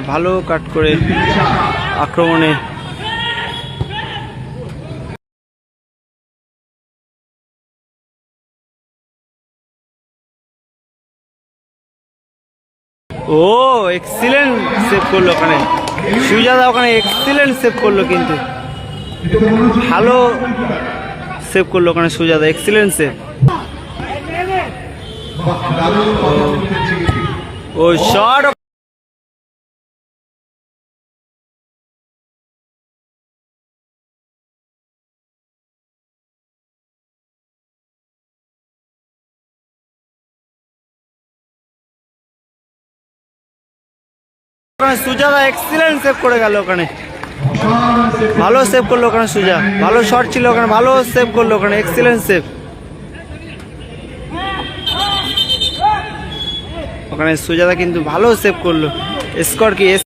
ভালো কাট করে আক্রমণে ও এক্সিলেন্ট সেভ করলো ওখানে সুজাদা, ওখানে এক্সিলেন্ট সেভ করলো, কিন্তু ভালো সেভ করলো ওখানে সুজাদা, এক্সিলেন্ট সেভ। ও শট সুজাদা এক্সিলেন্ট সেভ করে গেল ওখানে, ভালো সেভ করলো ওখানে সুজা, ভালো শট ছিল ওখানে, ভালো সেভ করলো ওখানে, এক্সিলেন্ট সেভ ওখানে সুজাদা, কিন্তু ভালো সেভ করলো। স্কোর কি?